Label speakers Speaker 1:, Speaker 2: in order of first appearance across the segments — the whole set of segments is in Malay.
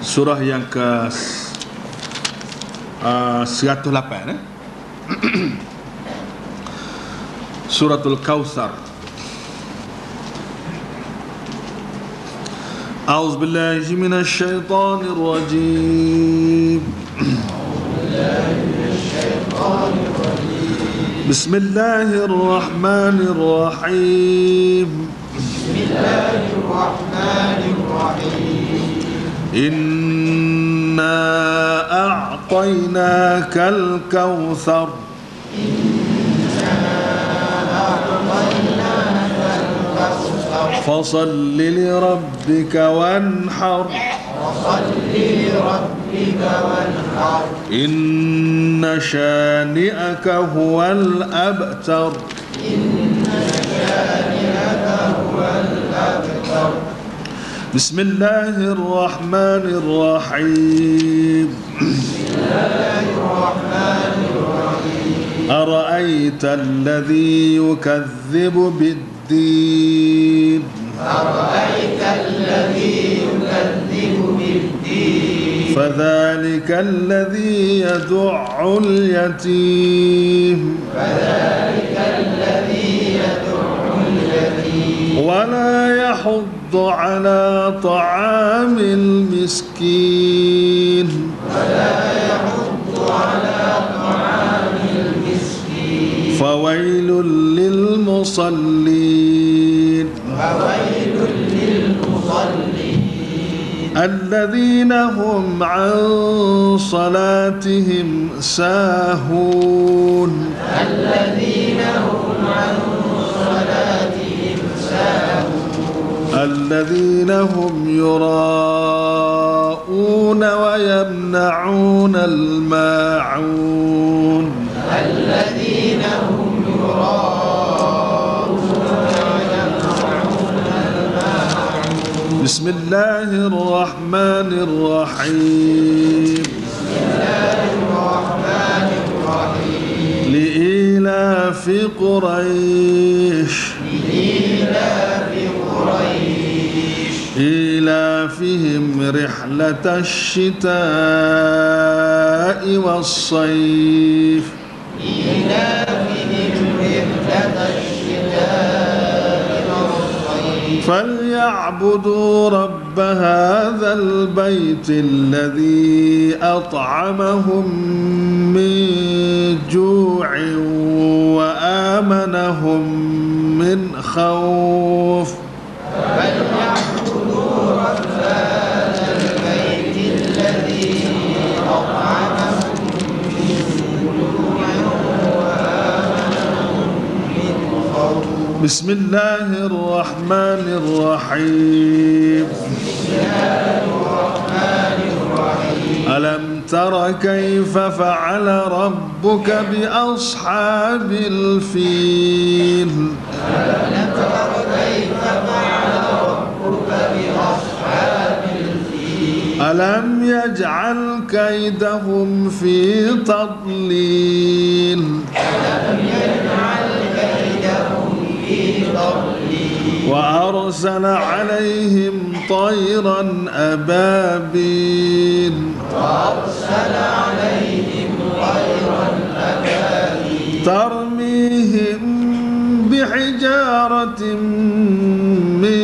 Speaker 1: surah yang ke 108 Suratul Kautsar. A'udzu billahi minasy syaithanir rajim. Bismillahirrahmanirrahim. Inna a'tainakal kautsar. فصل لربك وانحر إن شانئك هو الأبتر بسم الله الرحمن الرحيم أرأيت الذي يكذب بالدين فذلك الذي يدع اليتيم ولا يحض على طعام المسكين فويل للمصلين الذين هم عن صلاتهم ساهون الذين هم يراءون ويمنعون الماعون بسم الله الرحمن الرحيم لإيلاف قريش إيلافهم رحلة الشتاء والصيف فليعبدوا رب هذا البيت الذي أطعمهم من جوع وآمنهم من خوف بسم الله الرحمن الرحيم ألم تر كيف فعل ربك بأصحاب الفيل ألم يجعل كيدهم في تضليل وأرسل عليهم طيرا أبابيل ترميهم بحجارة من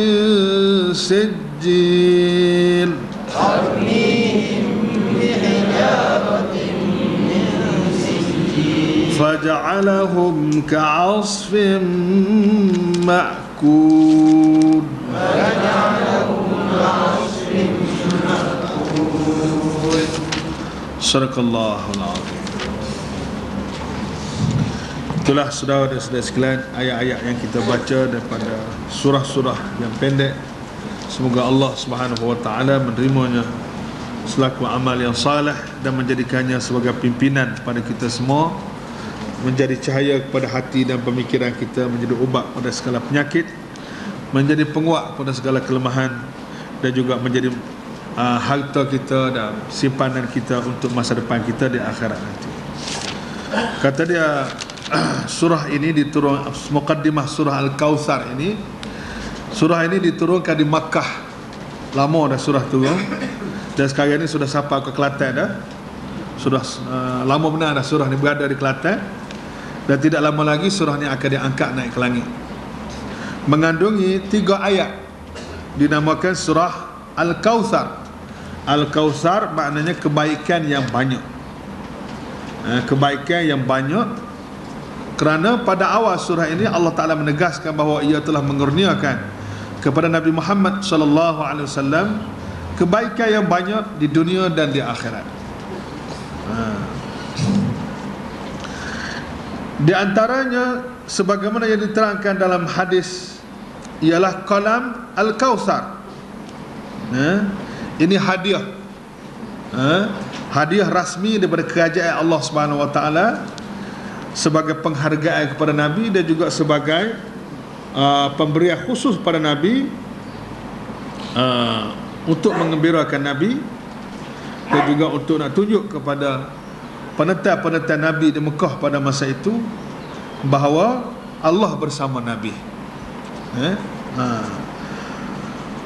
Speaker 1: سجيل فجعلهم كعصف مأكول Sadaqallahul Azim. Itulah saudara dan saudara sekalian ayat-ayat yang kita baca daripada surah-surah yang pendek. Semoga Allah Subhanahu wa taala menerimanya selaku amal yang saleh dan menjadikannya sebagai pimpinan pada kita semua, menjadi cahaya kepada hati dan pemikiran kita, menjadi ubat pada segala penyakit, menjadi penguat pada segala kelemahan, dan juga menjadi harta kita dan simpanan kita untuk masa depan kita di akhirat nanti. Kata dia, surah ini diturun, muqaddimah surah Al-Kautsar ini, surah ini diturunkan di Makkah. Lama dah surah turun. Dan sekarang ni sudah sampai ke Kelantan dah. Sudah lama benar dah surah ni berada di Kelantan. Dan tidak lama lagi surah ni akan diangkat naik ke langit. Mengandungi 3 ayat, dinamakan surah Al-Kautsar. Al-Kautsar maknanya kebaikan yang banyak. Kebaikan yang banyak, kerana pada awal surah ini Allah Ta'ala menegaskan bahawa ia telah mengurniakan kepada Nabi Muhammad SAW kebaikan yang banyak di dunia dan di akhirat. Di antaranya sebagaimana yang diterangkan dalam hadis ialah qalam Al-Kautsar. Ini hadiah, hadiah rasmi daripada kerajaan Allah Subhanahu Wa Taala sebagai penghargaan kepada Nabi dan juga sebagai pemberian khusus pada Nabi, untuk mengembirakan Nabi dan juga untuk nak tunjuk kepada penentang-penentang Nabi di Mekah pada masa itu bahawa Allah bersama Nabi.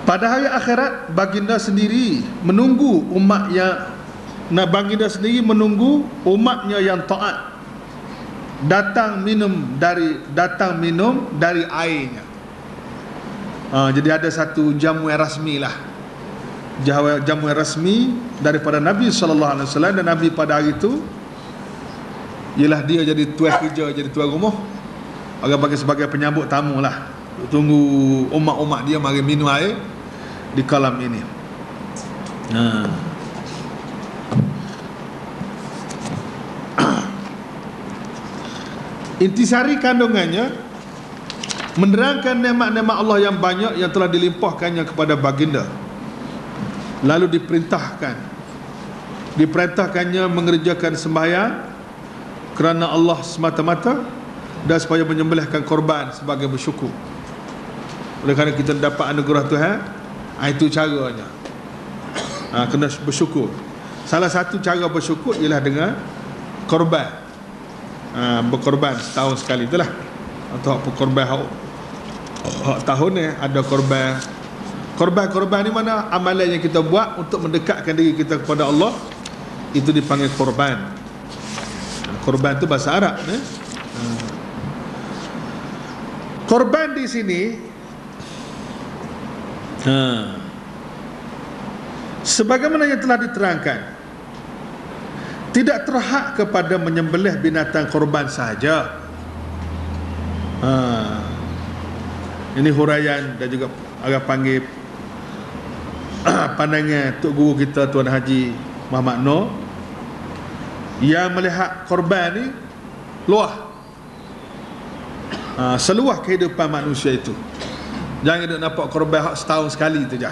Speaker 1: Pada hari akhirat, baginda sendiri menunggu umat yang baginda sendiri menunggu umatnya yang taat datang minum dari airnya. Jadi ada satu jamuan rasmi lah, jamuan rasmi daripada Nabi SAW. Dan Nabi pada hari itu ialah dia jadi tuan kerja, jadi tuan rumah, orang bagi sebagai penyambut tamu lah, tunggu umat-umat dia mari minum air di kolam ini. Intisari kandungannya menerangkan nikmat-nikmat Allah yang banyak yang telah dilimpahkannya kepada baginda. Lalu diperintahkannya mengerjakan sembahyang kerana Allah semata-mata dan supaya menyembelihkan korban sebagai bersyukur. Oleh kerana kita dapat anugerah Tuhan, itu caranya. Kena bersyukur. Salah satu cara bersyukur ialah dengan korban. Berkorban setahun sekali itulah. Atau korban tahun ni ada korban. Korban ni mana amalan yang kita buat untuk mendekatkan diri kita kepada Allah, itu dipanggil korban. Korban tu bahasa Arab. Korban di sini sebagaimana yang telah diterangkan, tidak terhad kepada menyembelih binatang korban sahaja. Ini huraian dan juga agak panggil pandangan Tok Guru kita Tuan Haji Muhammad Noor, yang melihat korban ni luah, seluah kehidupan manusia itu. Jangan duk nampak korban setahun sekali tu je,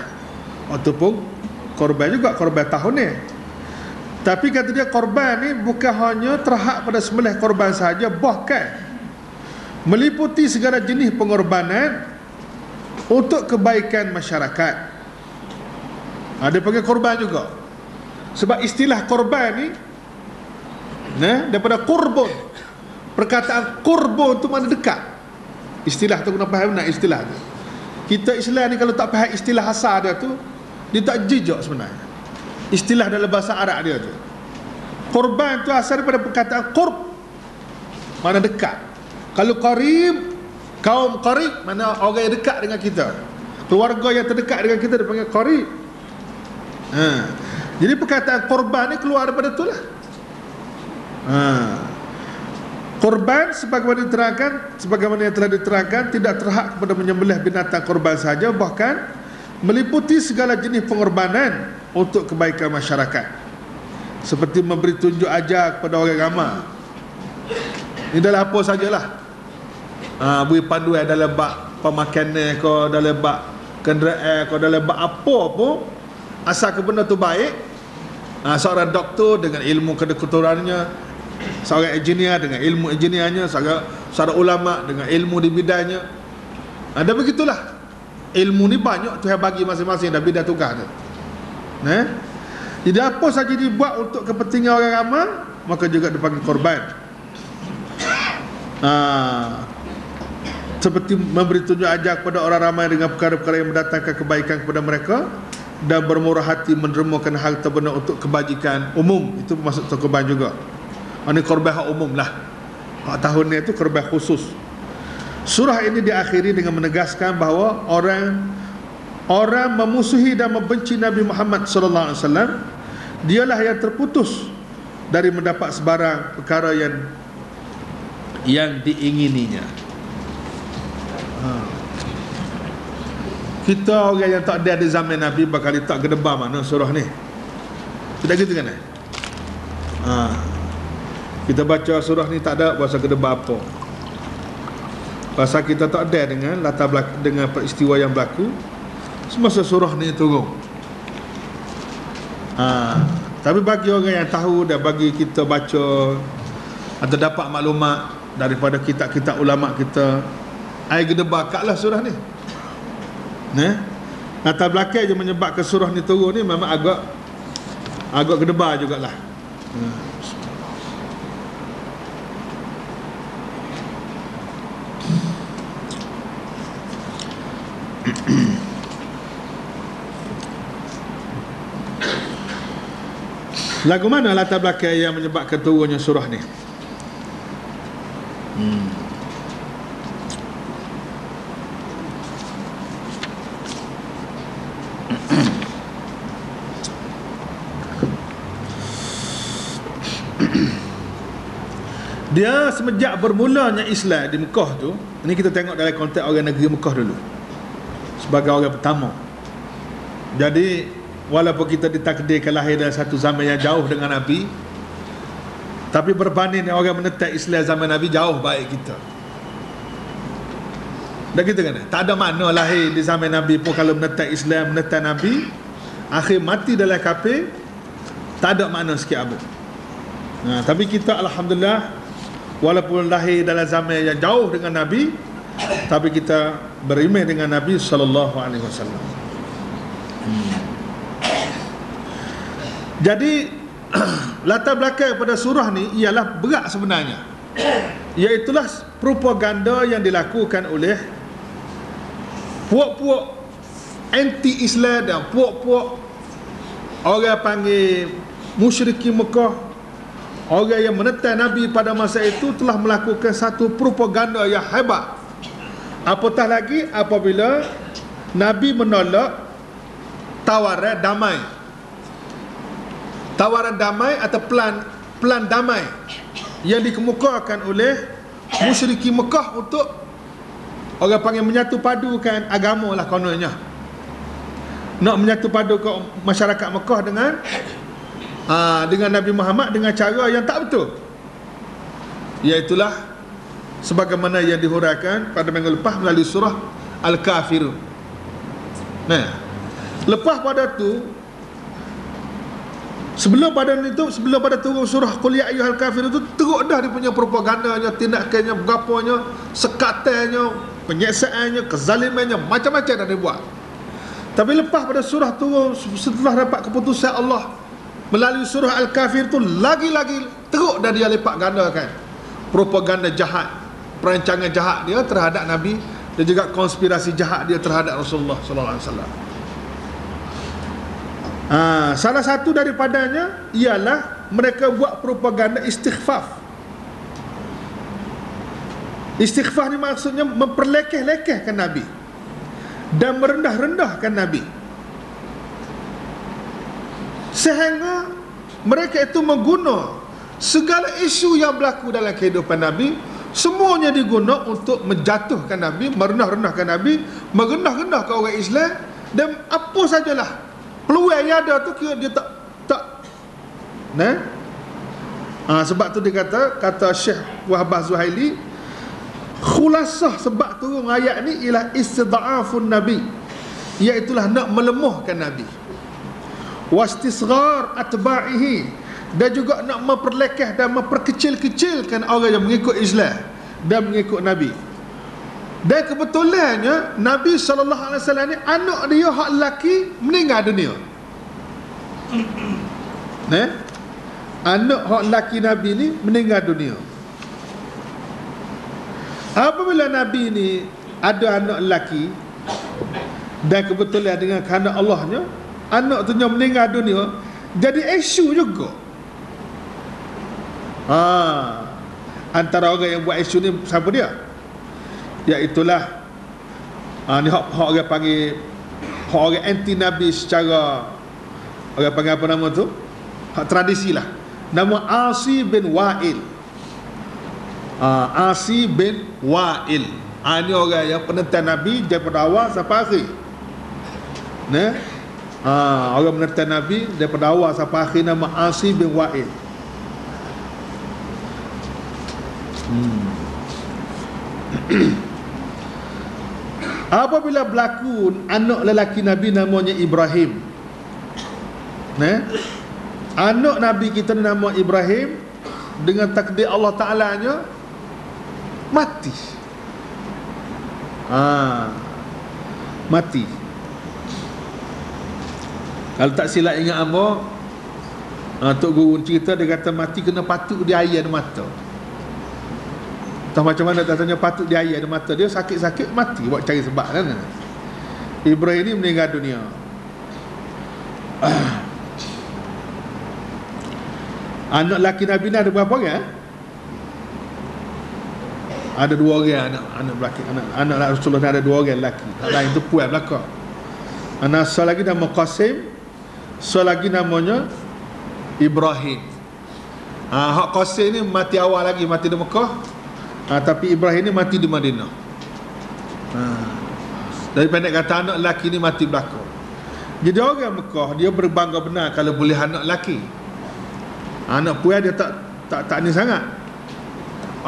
Speaker 1: ataupun korban juga korban tahun ni. Tapi kata dia korban ni bukan hanya terhad pada sembelih korban sahaja, bahkan meliputi segala jenis pengorbanan untuk kebaikan masyarakat. Dia panggil korban juga. Sebab istilah korban ni daripada kurbun. Perkataan kurbun tu mana dekat. Istilah tu kena faham nak istilah tu. Kita Islam ni kalau tak faham istilah asal dia tu, dia tak jejak sebenarnya. Istilah dalam bahasa Arab dia tu. Korban tu asal daripada perkataan qurb, mana dekat. Kalau qarib, kaum qarib, mana orang yang dekat dengan kita, keluarga yang terdekat dengan kita, dia panggil qarib. Jadi perkataan korban ni keluar daripada tu lah. Korban sebagaimana yang telah diterangkan, tidak terhad kepada menyembelih binatang korban sahaja, bahkan meliputi segala jenis pengorbanan untuk kebaikan masyarakat, seperti memberi tunjuk ajar kepada orang ramai. Ini dalam apa sajalah, beri panduan dalam bab pemakanan ke, dalam bab kenderaan ke, dalam bab apa pun, asal ke benda tu baik. Seorang doktor dengan ilmu kedoktorannya, seorang engineer dengan ilmu engineernya, seorang ulama dengan ilmu di bidangnya. Dan begitulah, ilmu ni banyak Tuhan bagi masing-masing dan bidang tugas tu. Jadi apa saja dibuat untuk kepentingan orang ramai, maka juga dipanggil korban. Seperti memberi tunjuk ajar kepada orang ramai dengan perkara-perkara yang mendatangkan kebaikan kepada mereka, dan bermurah hati mendermakan harta benda untuk kebajikan umum. Itu masuk korban juga. Ini korban hak umum lah. Hak tahun ni itu korban khusus. Surah ini diakhiri dengan menegaskan bahawa orang memusuhi dan membenci Nabi Muhammad sallallahu alaihi wasallam dialah yang terputus dari mendapat sebarang perkara yang diingininya. Kita orang yang tak ada di zaman Nabi bakal tak gedebam mana surah ni. Tidak gitu kan? Kita baca surah ni tak ada pasal gedebam apa. Pasal kita tak ada dengan latar belakang, dengan peristiwa yang berlaku semasa surah ni turun. Tapi bagi orang yang tahu dan bagi kita baca atau dapat maklumat daripada kitab-kitab ulama kita, ai gedebak lah surah ni. Latar belakang je menyebabkan surah ni turun ni memang agak gedebak jugalah. Lagu mana latar belakang yang menyebabkan turunnya surah ni? Dia semenjak bermulanya Islam di Mekah tu, ini kita tengok dalam konteks orang negeri Mekah dulu sebagai orang pertama. Jadi walaupun kita ditakdirkan lahir dalam satu zaman yang jauh dengan Nabi, tapi berbanding dengan orang menetap Islam zaman Nabi, jauh baik kita. Dah gitu kan? Tak ada makna lahir di zaman Nabi pun kalau menetap Islam, menetap Nabi, akhir mati dalam kafir, tak ada makna sikit apa. Tapi kita alhamdulillah, walaupun lahir dalam zaman yang jauh dengan Nabi, tapi kita beriman dengan Nabi sallallahu alaihi wasallam. Jadi latar belakang pada surah ni ialah berat sebenarnya, iaitulah propaganda yang dilakukan oleh puak-puak anti-Islam dan puak-puak orang panggil musyrikin Mekah, orang yang menentang Nabi pada masa itu telah melakukan satu propaganda yang hebat. Apatah lagi apabila Nabi menolak tawaran damai, atau plan damai yang dikemukakan oleh musyrikin Mekah untuk orang panggil menyatu padukan agama lah kononnya. Nak menyatu padukan masyarakat Mekah dengan Nabi Muhammad dengan cara yang tak betul. Iaitulah sebagaimana yang dihuraikan pada minggu lepas melalui surah Al-Kafirun. Lepas pada tu, sebelum pada turun surah Qul ya ayyuhal kafirun tu, teruk dah dia punya propagandanya, tindakannya, berapanya, sekatannya, penyeksaannya, kezalimannya, macam-macam dah dia buat. Tapi lepas pada surah turun, setelah dapat keputusan Allah melalui surah Al-Kafir tu, lagi-lagi teruk dah dia lipat gandakan propaganda jahat, perancangan jahat dia terhadap Nabi dan juga konspirasi jahat dia terhadap Rasulullah sallallahu alaihi wasallam. Salah satu daripadanya ialah mereka buat propaganda istighfaf. Istighfaf ni maksudnya memperlekeh-lekehkan Nabi dan merendah-rendahkan Nabi, sehingga mereka itu mengguna segala isu yang berlaku dalam kehidupan Nabi, semuanya digunakan untuk menjatuhkan Nabi, merendah-rendahkan Nabi, merendah-rendahkan orang Islam, dan apa sajalah peluang yang ada tu kira dia tak sebab tu dia kata Syekh Wahbah Zuhaili, khulasah sebab turun ayat ni ialah istid'afun Nabi, iaitulah nak melemahkan Nabi, wastisghar atba'ihi, dan juga nak memperlekeh dan memperkecil-kecilkan orang yang mengikut Islam dan mengikut Nabi. Dan kebetulannya Nabi SAW ni anak dia hak lelaki meninggal dunia. Anak hak lelaki Nabi ni meninggal dunia. Apabila Nabi ni ada anak lelaki, dan kebetulan dengan kehendak Allahnya anak tu yang meninggal dunia, jadi isu juga. Antara orang yang buat isu ni siapa dia? Iaitulah ni hak orang panggil, hak orang anti Nabi secara, orang panggil apa nama tu, hak tradisi lah, nama Asi bin Wa'il. Asi bin Wa'il, ni orang yang penentang Nabi daripada awal sampai akhir. Orang menentang Nabi daripada awal sampai akhir, nama Asi bin Wa'il. Apabila berlaku anak lelaki Nabi namanya Ibrahim, anak Nabi kita nama Ibrahim, dengan takdir Allah Ta'ala nya mati. Mati. Kalau tak silap ingat apa, Tok Guru cerita, dia kata mati kena patuk di air ada mata. Tahu macam mana tanya patut dia air ada mata, dia sakit-sakit mati, buat cari sebab kan. Ibrahim ni meninggal dunia. Anak laki Nabi ni ada berapa orang? Ada 2 orang anak lelaki, anak Rasulullah ni ada 2 orang lelaki. Lain tu puan belakang. Anak seorang lagi nama Qasim, seorang lagi namanya Ibrahim. Hak Qasim ni mati awal lagi, mati di Mekah. Tapi Ibrahim ni mati di Madinah. Dari pendek kata, anak lelaki ni mati belakang. Jadi orang Mekah dia berbangga benar kalau boleh anak lelaki. Anak puan dia tak ni sangat.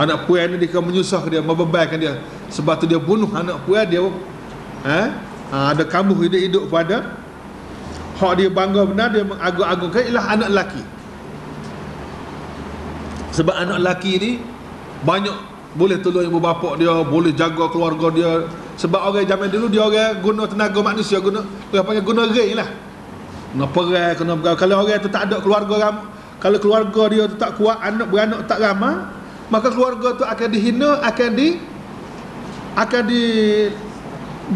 Speaker 1: Anak puan ni dia menyusahkan dia, membebankan dia. Sebab tu dia bunuh anak puan dia. Ada kamu hidup pada hak dia bangga benar, dia mengagung-agungkan ialah anak lelaki. Sebab anak lelaki ni banyak boleh tolong ibu bapa dia, boleh jaga keluarga dia. Sebab orang zaman dulu dia orang guna tenaga manusia, guna ring lah, guna perai, guna bergaul. Kalau orang tu tak ada keluarga, kalau keluarga dia tu tak kuat, beranak tak ramai, maka keluarga tu akan dihina, akan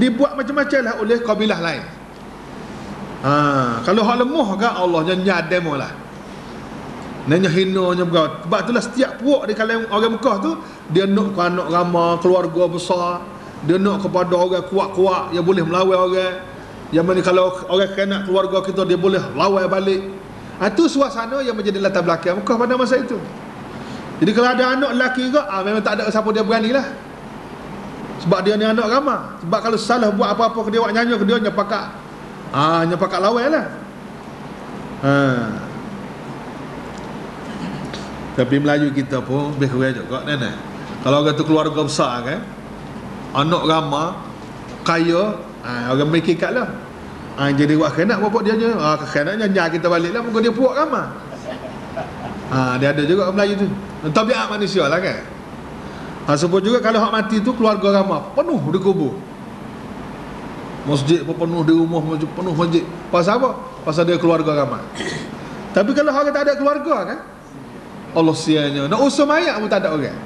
Speaker 1: dibuat macam-macam lah oleh kabilah lain. Kalau hak lemah kan, Allah nyad demo lah, nanya hinanya bergaul. Sebab itulah setiap puak di kalangan orang Mekah tu, dia nak ke anak ramai, keluarga besar, dia nak kepada orang kuat-kuat yang boleh melawan orang. Yang mana kalau orang kena keluarga kita, dia boleh lawan balik. Itu suasana yang menjadi latar belakang Mekah pada masa itu. Jadi kalau ada anak lelaki ke, memang tak ada siapa dia berani lah. Sebab dia ni anak ramai. Sebab kalau salah buat apa-apa ke dia, buat nyanyi ke dia, nyepakat lawan lah. Tapi Melayu kita pun lebih kurang juga nenek. Kalau orang tu keluarga besar kan, anak ramai, kaya, orang mikir kat lah. Jadi buat kena bapak dia je. Kena nyanya kita balik lah, muka dia puak ramai. Dia ada juga orang Melayu tu. Tabiat manusia lah kan. Sebab juga kalau hak mati tu keluarga ramai, penuh di kubur. Masjid pun penuh, di rumah penuh masjid. Pasal apa? Pasal dia keluarga ramai. Tapi kalau orang tak ada keluarga kan, Allah sianya, nak usul mayat pun tak ada orang,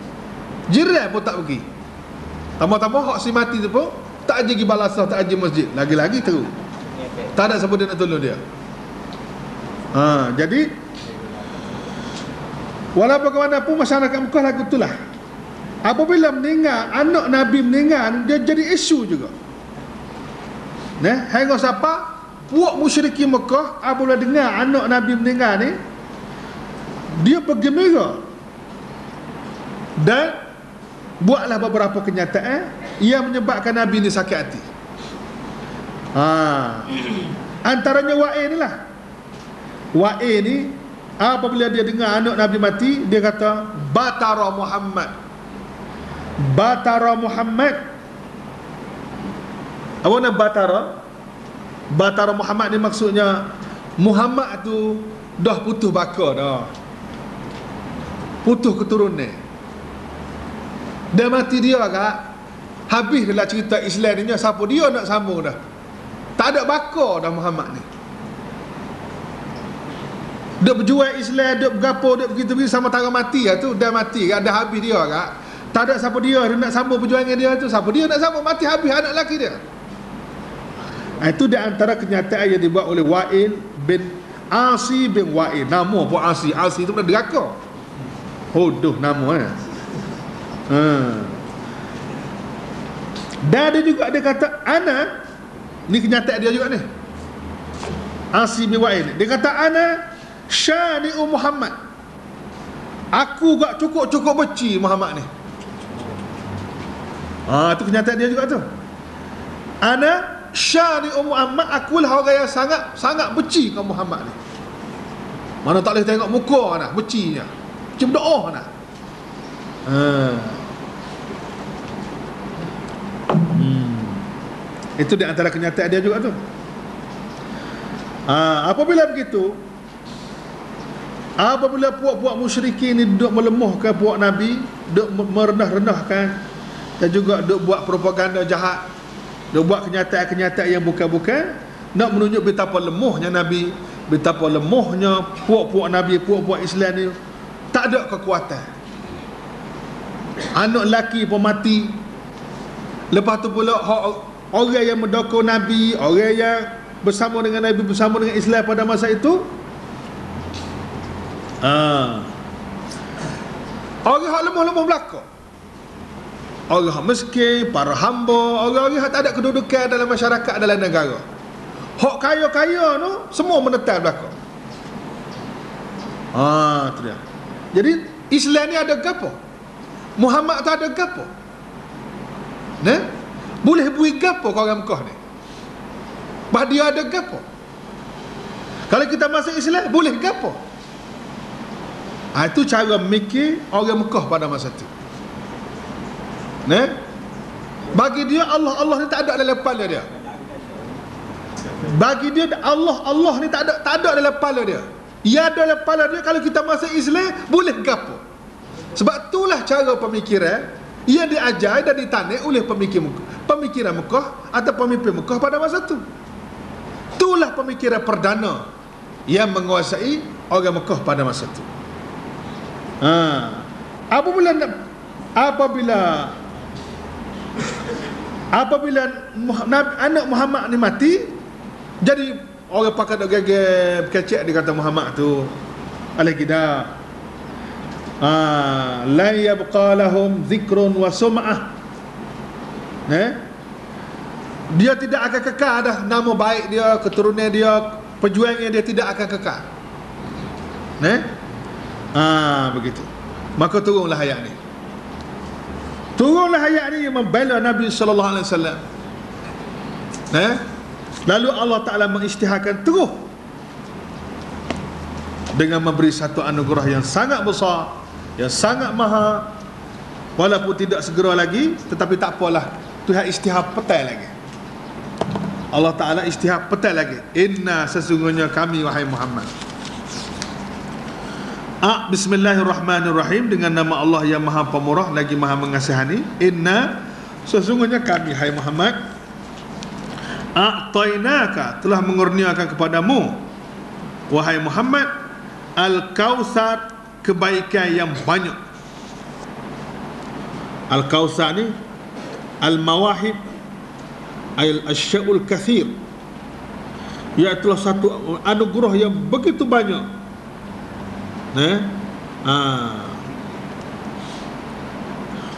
Speaker 1: jiran pun tak pergi. Tambah-tambah hak si mati tu pun tak aja pergi balasah, tak aja masjid, lagi-lagi teruk, tak ada siapa dia nak tolong dia. Jadi walaupun ke mana pun masyarakat Mekah lagu itulah, apabila meninggal anak Nabi meninggal, dia jadi isu juga. Hingga siapa puak musyrikin Mekah apabila dengar anak Nabi meninggal ni, dia bergembira dan buatlah beberapa kenyataan yang menyebabkan Nabi ni sakit hati. Antaranya Wa'il ni lah. Wa'il ni apabila dia dengar anak Nabi mati, dia kata Batara Muhammad. Batara Muhammad. Apa nak Batara? Batara Muhammad ni maksudnya Muhammad tu dah putus bakar dah, putus keturunan. Dah mati dia kak, habis dah cerita Islam ni, siapa dia nak sambung dah, tak ada bakar dah Muhammad ni. Dia berjual Islam, dia bergapo, dia begitu-begitu sama tara mati lah tu. Dah mati kak, dah habis dia kak, tak ada siapa dia nak sambung perjuangan dia tu. Siapa dia nak sambung, mati habis anak lelaki dia. Itu di antara kenyataan yang dibuat oleh Wa'il bin Asi bin Wa'il. Nama pun Asi. Asi itu pun deraka. Hodoh nama Dan dia juga dia kata ana, ni kenyataan dia juga ni, Asi bin Wa'il. Dia kata ana syani'u Muhammad, aku gak cukup benci Muhammad ni. Itu kenyataan dia juga tu. Ana syani'u Muhammad, akulah orang yang sangat benci dengan Muhammad ni. Mana tak boleh tengok muka nak bencinya, macam doa nak. Itu di antara kenyataan dia juga tu. Apabila begitu, apabila puak-puak musyrikin ni duk melemahkan puak Nabi, duk merendah-rendahkan, dan juga duk buat propaganda jahat, duk buat kenyataan-kenyataan yang bukan-bukan, nak menunjuk betapa lemahnya Nabi, betapa lemahnya puak-puak Nabi, puak-puak Islam ni tak ada kekuatan. Anak lelaki pun mati. Lepas tu pula orang yang mendokong Nabi, orang yang bersama dengan Nabi, bersama dengan Islam pada masa itu, orang yang lemah-lemah belakang, orang yang miskin, para hamba, orang-orang yang tak ada kedudukan dalam masyarakat, dalam negara. Hak kaya-kaya tu semua menetal belakang. Itu dia. Jadi Islam ni ada gapo? Muhammad tak ada gapo? Boleh bui gapo kau orang Mekah ni? Bah dia ada gapo? Kalau kita masuk Islam boleh gapo? Itu cara mikir orang Mekah pada masa tu. Bagi dia Allah ni tak ada dalam kepala dia. Bagi dia Allah ni tak ada dalam kepala dia. Ia ada dalam kepala dia, kalau kita masuk Islam boleh gapo. Sebab itulah cara pemikiran ia diajar dan ditanik oleh pemikiran Mekah atau pemimpin Mekah pada masa itu. Itulah pemikiran perdana yang menguasai orang Mekah pada masa itu. Apabila anak Muhammad ni mati, jadi orang pakai nak gagap kecek, dia kata Muhammad tu al-Qida la yabqa lahum dhikrun wa sum'ah. Dia tidak akan kekal dah nama baik dia, keturunan dia, perjuangan dia tidak akan kekal. Begitu. Maka turunlah ayat ni. Turunlah ayat ni yang membela Nabi sallallahu alaihi wasallam. Lalu Allah Ta'ala mengisytiharkan terus dengan memberi satu anugerah yang sangat besar, yang sangat mahal, walaupun tidak segera lagi, tetapi tak apalah, Tuhan isytihar petai lagi. Allah Ta'ala isytihar petai lagi. Inna, sesungguhnya kami wahai Muhammad. Bismillahirrahmanirrahim, dengan nama Allah yang maha pemurah lagi maha mengasihani. Inna, sesungguhnya kami hai Muhammad, a'tainaka, telah mengurniakan kepadamu wahai Muhammad, al-Kautsar, kebaikan yang banyak. Al-Kautsar ni al-mawahib al-asya'ul kathir, iaitu satu anugerah yang begitu banyak.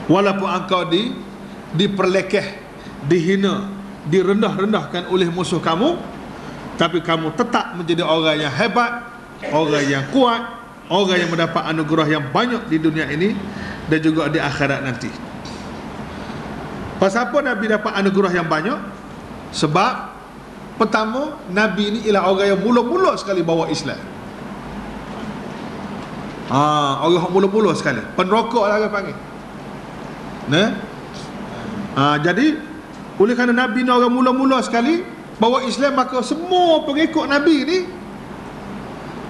Speaker 1: Walaupun engkau diperlekeh, dihina, direndah-rendahkan oleh musuh kamu, tapi kamu tetap menjadi orang yang hebat, orang yang kuat, orang yang mendapat anugerah yang banyak di dunia ini dan juga di akhirat nanti. Pasal apa Nabi dapat anugerah yang banyak? Sebab pertama, Nabi ni ialah orang yang mula-mula sekali bawa Islam. Orang yang mula-mula sekali, penerokok lah orang panggil. Jadi oleh kerana Nabi ni orang mula-mula sekali bawa Islam, maka semua pengikut Nabi ni,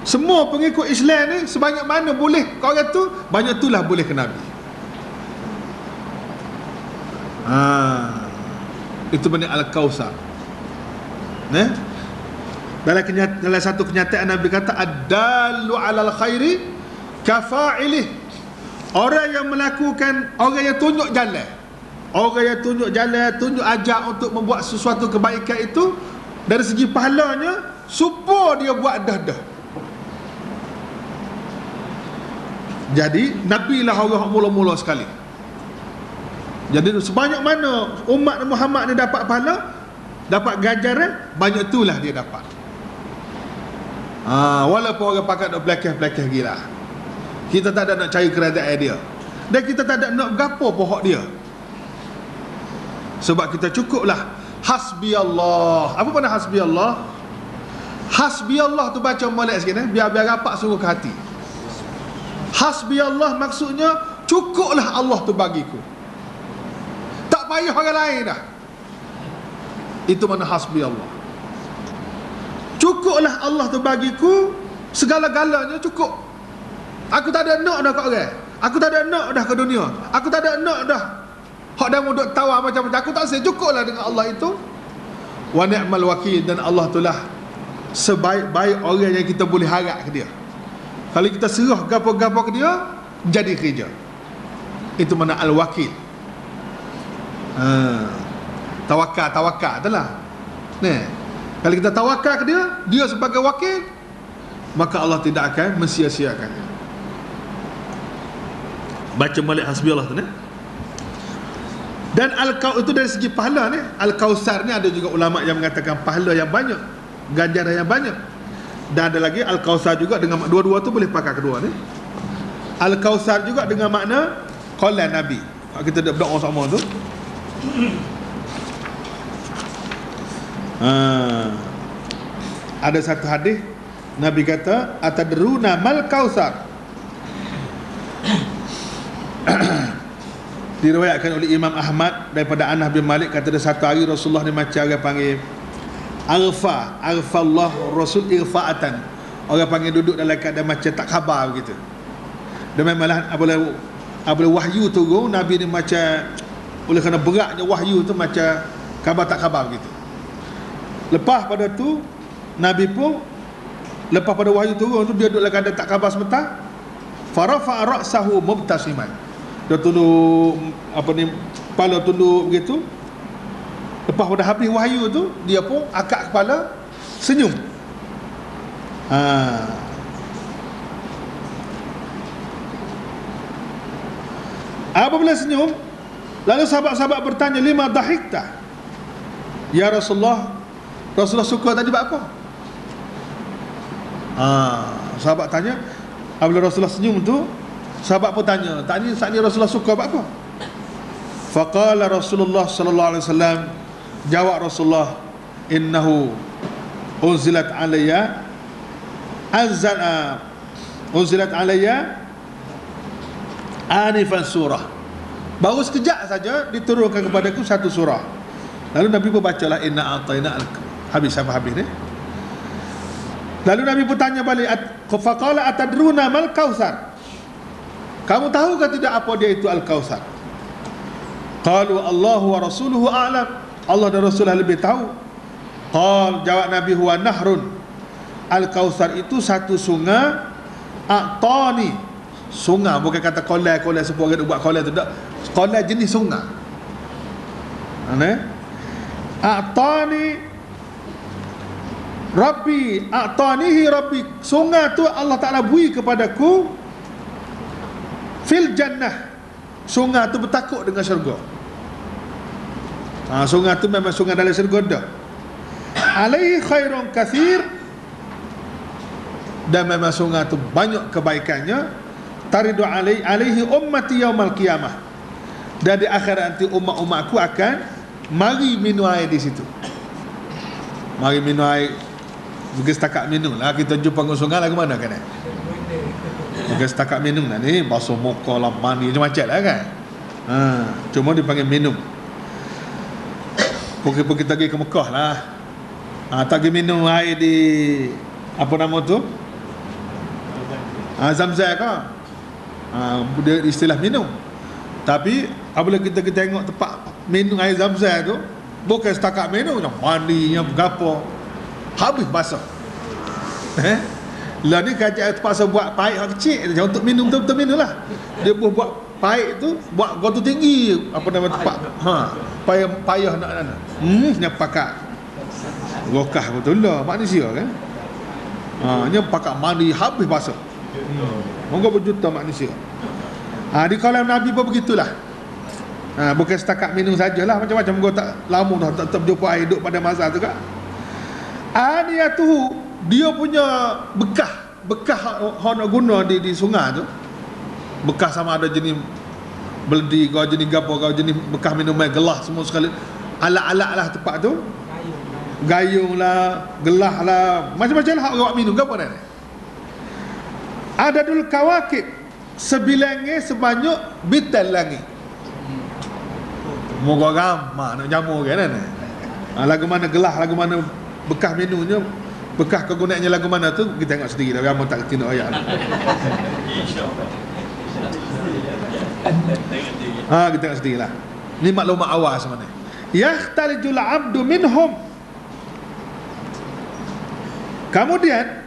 Speaker 1: semua pengikut Islam ni, sebanyak mana boleh kau orang tu, banyak itulah boleh ke Nabi. Itu benar Al-Kautsar. Dalam satu kenyataan Nabi kata ad-dallu 'alal khairi kafa'ilih. Orang yang melakukan, orang yang tunjuk jalan, orang yang tunjuk jalan, tunjuk ajak untuk membuat sesuatu kebaikan itu, Dari segi pahalanya, supaya dia buat dah. Jadi Nabi lah orang mula-mula sekali. Jadi sebanyak mana umat Muhammad ni dapat pahala, dapat ganjaran, banyak itulah dia dapat. Walaupun orang pakat nak belakang-belakang gila, kita tak ada nak cari kerajaan dia, dan kita tak ada nak gapo pohon dia. Sebab kita cukuplah hasbi Allah. Apa makna hasbi Allah? Hasbi Allah tu baca molek sikit biar rapat sungguh ke hati. Hasbi Allah maksudnya cukuplah Allah tu bagiku, tak payah orang lain dah. Itu makna hasbi Allah. Cukuplah Allah tu bagiku, segala-galanya cukup. Aku tak ada nak dah kat orang, aku tak ada nak dah ke dunia, aku tak ada nak dah hak dah duk tawar macam-macam. Aku tak saya cukuplah dengan Allah itu. Wa ni'mal wakil, dan Allah itulah sebaik-baik orang yang kita boleh harap ke dia. Kalau kita serah gapo-gapo ke dia, jadi kerja. Itu mana al-wakil. Tawakal itulah. Kalau kita tawakal ke dia, dia sebagai wakil, maka Allah tidak akan mensia-siakannya. Baca balik hasbi Allah tu ni. Dan itu dari segi pahala ni. Al-Kausar ni ada juga ulama yang mengatakan pahala yang banyak, ganjaran yang banyak. Dan ada lagi Al-Kausar juga dengan dua-dua tu boleh pakai kedua ni. Al-Kausar juga dengan makna qalan Nabi. Kita dah berdoa sama tu. Ada satu hadis Nabi kata, atadruna mal kausar. Diriwayatkan oleh Imam Ahmad daripada Anas bin Malik, kata dia satu hari Rasulullah ni macam orang panggil arfa Allah Rasul irfa'atan. Orang panggil duduk dalam keadaan macam tak khabar begitu. Dan memanglah apabila wahyu turun, Nabi ni macam oleh kerana beratnya wahyu tu macam khabar tak khabar begitu. Lepas pada tu Nabi pun lepas pada wahyu turun tu dia duduk dalam keadaan tak khabar sebentar. Farafa ra'sahu mubtasiman. Dia tunduk kepala tunduk begitu. Lepas pada habis wahyu tu, dia pun akak kepala, senyum. Apabila senyum, lalu sahabat-sahabat bertanya, lima dahikta? Ya Rasulullah suka tadi buat apa? Sahabat tanya. Apabila Rasulullah senyum tu, sahabat pun tanya, saat ni Rasulullah suka buat apa? Faqala Rasulullah sallallahu alaihi wasallam, jawab Rasulullah, innahu unzilat alayya anifan surah. Baru sekejap saja diturunkan kepadaku satu surah. Lalu Nabi pun bacalah inna a'tayna habis sampai habis ni. Lalu Nabi pun tanya balik, faqala atadruna mal kausar? Kamu tahu ke tidak apa dia itu al-kausar? Qalu Allahu wa rasuluhu a'lam. Allah dan Rasulullah lebih tahu. Jawab Nabi, huwa nahrun. Al-Kausar itu satu sungai. A'tani, sungai, bukan kata kolai semua orang buat kolai tu tak. Kolai jenis sungai. A'tani Rabbi, a'tanihi Rabbi. Sungai tu Allah Ta'ala beri kepadaku fil jannah. Sungai tu bertakuk dengan syurga. Sungai tu memang sungai dalam syurga dah. Alaihi khairun kathir, dan memang sungai tu banyak kebaikannya. Taridu alaihi ummati yaumal qiyamah, dan di akhirat nanti umat-umatku akan mari minum air di situ. Mari minum air, bukan setakat minum lah. Kita jumpa dengan sungai lah ke mana kan? Bukan setakat minum lah ni, basuh muka lah, mandi macam-macam lah kan. Cuma dipanggil minum. Pukul kita pergi ke Mekah lah, tak pergi minum air di apa nama tu, Zamzam ke, dia istilah minum. Tapi apabila kita tengok tempat minum air Zamzam tu, bukan setakat minum, mandinya berapa, habis basah. Lah ni kajian terpaksa buat paip yang kecil untuk minum, betul-betul minum lah. Dia buat paip tu, buat gotu tinggi, apa nama tempat, payah nak nak. Pakat. Rokah betul lah manusia kan. Nya pakai mandi habis basah. Moga berjuta manusia. Di kalam Nabi pun begitulah. Bukan setakat minum sajalah, macam-macam moga tak lama dah tak berjumpa air duduk pada masa tu kan. Aniyatuhu, dia punya bekas hak nak guna di sungai tu. Bekas sama ada jenis beldi kau, jenis gapo kau, jenis bekas minum air, gelas semua sekali. Alat-alat lah tempat tu. Gayung lah, gelah lah, macam-macam lah awak minum gapo dah. Ada dulu kawakib sebilangnya sebanyak bital lagi. Moga gamak nak jamu kan. Lagu mana gelah, lagu mana bekas minumnya, bekas kegunaannya lagu mana tu kita tengok sendiri dah. Ramai tak kerti nak ayat. Kita tengok sendiri lah. Ni maklumat awal sebenarnya. Yahtalijul abdu minhum. Kemudian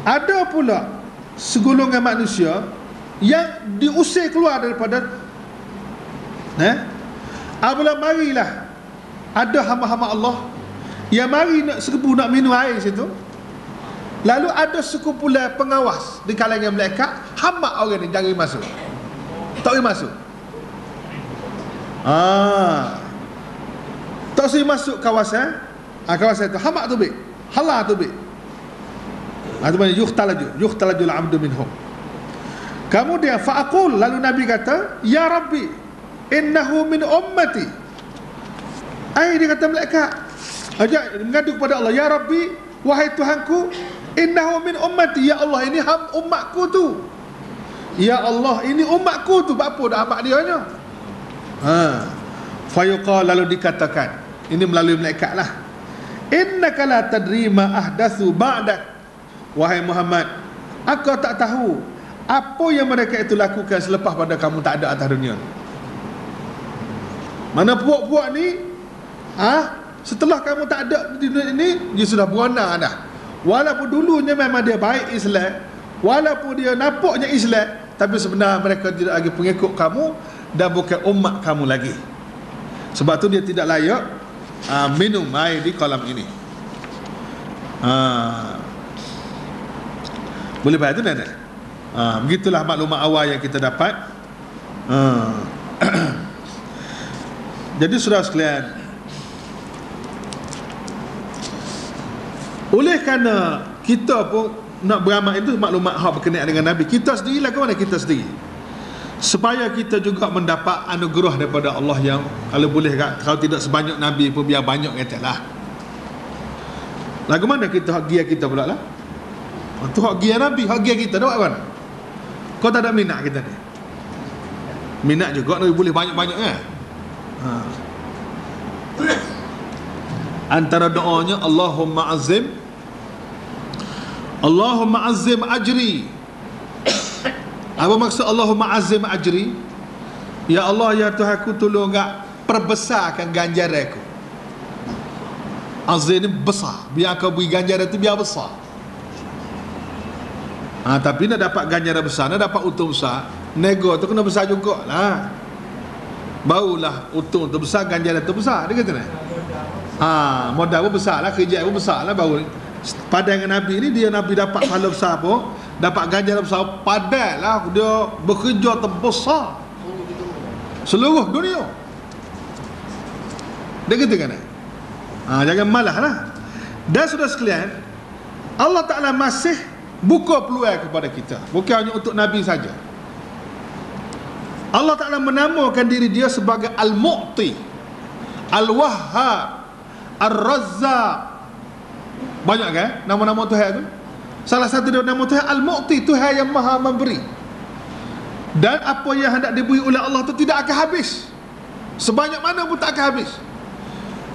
Speaker 1: ada pula segolongan manusia yang diusir keluar daripada apabila marilah ada hamba-hamba Allah yang mari nak serbu nak minum air situ, lalu ada sekumpulan pengawas di kalangan malaikat hamba orang ni jangan masuk, tak boleh masuk. Tak boleh masuk kawasan itu hamba tu baik, halal tu baik. Itu maknanya yukhtalajul abdu minhum. Kemudian fa'aqul, lalu Nabi kata, ya Rabbi innahu min ummati. Dia kata malaikat mengadu kepada Allah, ya Rabbi, wahai Tuhanku, innahu min ummati, ya Allah ini umatku tu. Ya Allah ini umatku tu. Apa dah hamba dia nya? Fayuqal, lalu dikatakan, ini melalui malaikat lah, innaka la tadri ma ahdatsu ba'dak. Wahai Muhammad, aku tak tahu apa yang mereka itu lakukan selepas pada kamu tak ada atas dunia. Mana puak-puak ni setelah kamu tak ada di dunia ini, dia sudah berwarna dah. Walaupun dulunya memang dia baik Islam, walaupun dia nampaknya Islam, tapi sebenarnya mereka tidak lagi pengikut kamu dan bukan umat kamu lagi. Sebab tu dia tidak layak minum air di kolam ini. Boleh faham tu nenek? Begitulah maklumat awal yang kita dapat. Jadi saudara sekalian, oleh kerana kita pun nak beramal itu maklumat hak berkenaan dengan Nabi, kita sendirilah ke mana kita sendiri, supaya kita juga mendapat anugerah daripada Allah yang kalau boleh, kalau tidak sebanyak Nabi pun biar banyak katalah. Lagu mana kita hak gia kita pula lah? Tu hak gia Nabi, hak gia kita dah buat kan? Kau tak ada minat kita ni. Minat juga Nabi boleh banyak-banyak kan? Antara doanya Allahumma azim ajri. Apa maksud Allahumma azim ajri? Ya Allah, ya Tuhanku, tolong perbesarkan ganjaran aku. Azim ni besar, biar kau beri ganjaran tu biar besar. Tapi nak dapat ganjaran besar, nak dapat untung besar, nego tu kena besar juga lah. Barulah untung tu besar, ganjaran tu besar. Dia kata ni modal pun besar lah, kerja pun besar lah. Baru padan dengan Nabi ni, dia Nabi dapat pahala besar pun, dapat ganjaran besar, padan lah dia bekerja terbesar seluruh dunia. Dia kata kan jangan malah lah. Dan sudah sekalian, Allah Ta'ala masih buka peluang kepada kita, bukan hanya untuk Nabi saja. Allah Ta'ala menamakan diri dia sebagai Al-Mu'ti, Al-Wahhab, Ar-Razzaq. Banyak kan nama-nama Tuhan tu? Salah satu nama Tuhan Al-Mu'ti, Tuhan yang maha memberi. Dan apa yang hendak diberi oleh Allah tu tidak akan habis, sebanyak mana pun tak akan habis.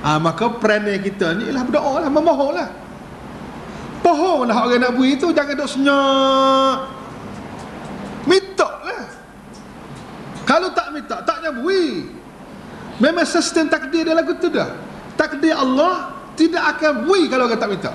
Speaker 1: Maka peranan kita ni ialah berdoa lah, memohon lah. Pohon lah orang nak beri tu, jangan duk senyap, minta lah. Kalau tak minta, taknya beri. Memang sistem takdir dia lagu tu dah. Takdir Allah tidak akan beri kalau orang tak minta.